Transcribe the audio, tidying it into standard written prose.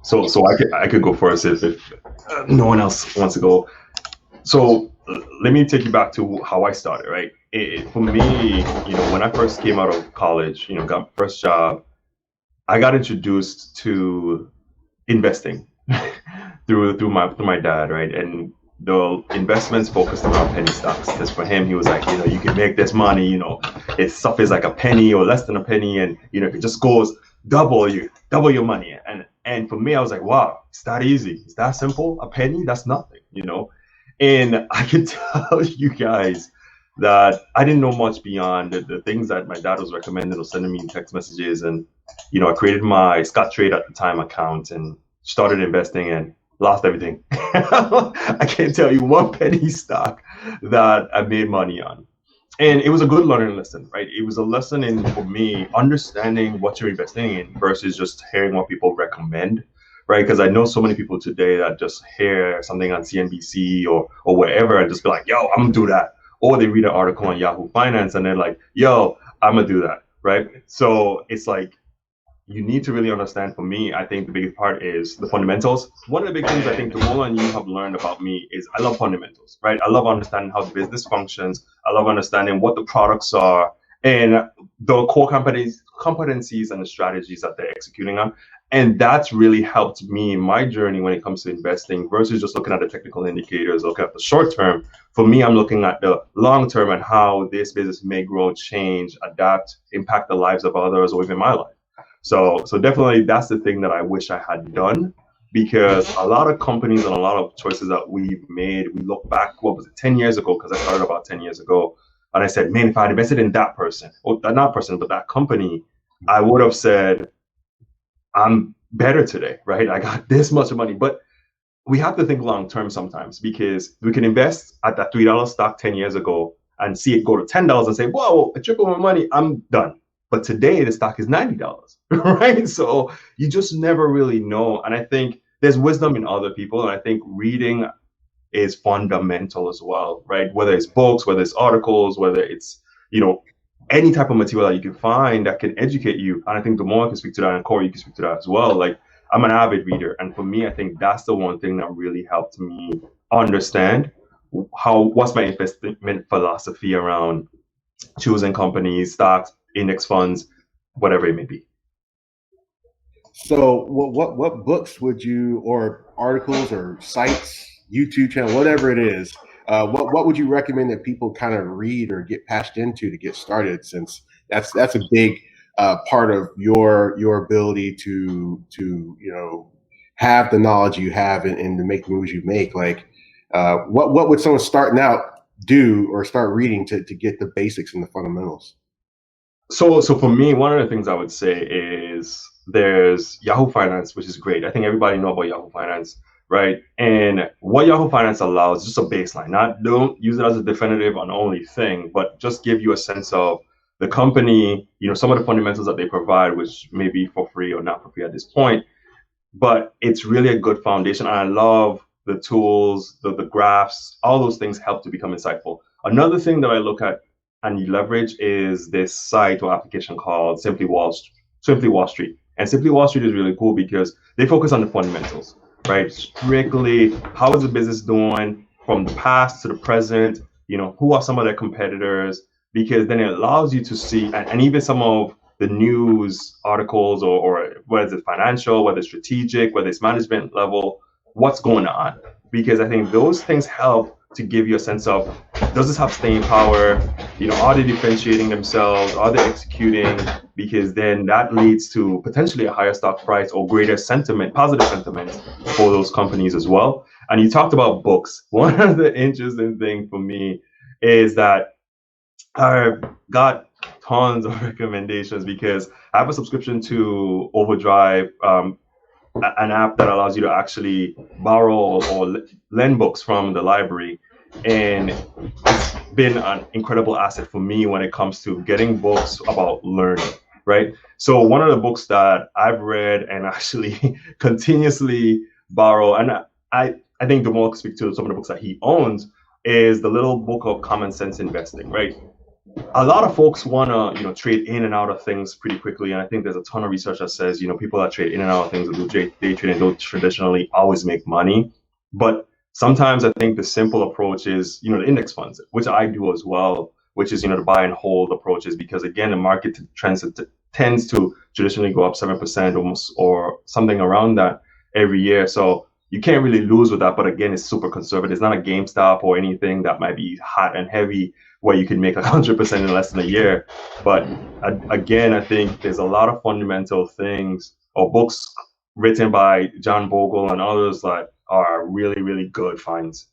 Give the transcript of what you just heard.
So I could go first if no one else wants to go. So let me take you back to how I started, right? For me, when I first came out of college, got my first job, I got introduced to investing through my dad, right? And the investments focused around penny stocks. Because for him, he was like, you can make this money, it's stuff is like a penny or less than a penny, and if it just goes double your money. And for me, I was like, wow, it's that easy. It's that simple. A penny, that's nothing. And I can tell you guys that I didn't know much beyond the things that my dad was recommending or sending me text messages. And, I created my Scott Trade at the time account and started investing and lost everything. I can't tell you one penny stock that I made money on. And it was a good learning lesson, right? It was a lesson in, for me, understanding what you're investing in versus just hearing what people recommend, right? Because I know so many people today that just hear something on CNBC or wherever and just be like, yo, I'm gonna do that. Or they read an article on Yahoo Finance and they're like, yo, I'm gonna do that, right? So it's like, you need to really understand. For me, I think the biggest part is the fundamentals. One of the big things I think Damola and you have learned about me is I love fundamentals, right? I love understanding how the business functions. I love understanding what the products are and the core competencies and the strategies that they're executing on. And that's really helped me in my journey when it comes to investing versus just looking at the technical indicators, looking at the short term. For me, I'm looking at the long term and how this business may grow, change, adapt, impact the lives of others or even my life. So definitely that's the thing that I wish I had done, because a lot of companies and a lot of choices that we've made, we look back, what was it, 10 years ago, because I started about 10 years ago. And I said, man, if I had invested in that person, or not person, but that company, I would have said, I'm better today, right? I got this much money. But we have to think long term sometimes, because we can invest at that $3 stock 10 years ago and see it go to $10 and say, whoa, I tripled my money, I'm done. But today the stock is $90, right? So you just never really know. And I think there's wisdom in other people. And I think reading is fundamental as well, right? Whether it's books, whether it's articles, whether it's, any type of material that you can find that can educate you. And I think the more I can speak to that, and Corey, you can speak to that as well. Like, I'm an avid reader. And for me, I think that's the one thing that really helped me understand what's my investment philosophy around choosing companies, stocks, index funds, whatever it may be. So what books would you, or articles or sites, YouTube channel, whatever it is, what would you recommend that people kind of read or get patched into to get started, since that's a big part of your ability to have the knowledge you have and to make the moves you make? Like what would someone starting out do or start reading to get the basics and the fundamentals? So for me, one of the things I would say is there's Yahoo Finance, which is great. I think everybody know about Yahoo Finance, right? And what Yahoo Finance allows is just a baseline. Don't use it as a definitive on only thing, but just give you a sense of the company, some of the fundamentals that they provide, which may be for free or not for free at this point. But it's really a good foundation. And I love the tools, the graphs, all those things help to become insightful. Another thing that I look at and you leverage is this site or application called Simply Wall Street. And Simply Wall Street is really cool because they focus on the fundamentals, right? Strictly, how is the business doing from the past to the present? Who are some of their competitors? Because then it allows you to see, and even some of the news articles, or whether it's financial, whether it's strategic, whether it's management level, what's going on. Because I think those things help to give you a sense of, does this have staying power? Are they differentiating themselves? Are they executing? Because then that leads to potentially a higher stock price or greater sentiment, positive sentiment for those companies as well. And you talked about books. One of the interesting things for me is that I've got tons of recommendations because I have a subscription to Overdrive, an app that allows you to actually borrow or lend books from the library. And it's been an incredible asset for me when it comes to getting books about learning, right? So one of the books that I've read and actually continuously borrow, and I think Demal can speak to some of the books that he owns, is the little book of Common Sense Investing, right? a lot of folks want to, trade in and out of things pretty quickly. And I think there's a ton of research that says, people that trade in and out of things, that do day trading, don't traditionally always make money. But sometimes I think the simple approach is, the index funds, which I do as well, which is, the buy and hold approaches, because again, the market tends to traditionally go up 7% almost, or something around that every year. So you can't really lose with that. But again, it's super conservative. It's not a GameStop or anything that might be hot and heavy where you can make 100% in less than a year. But again, I think there's a lot of fundamental things or books written by John Bogle and others that are really, really good finds.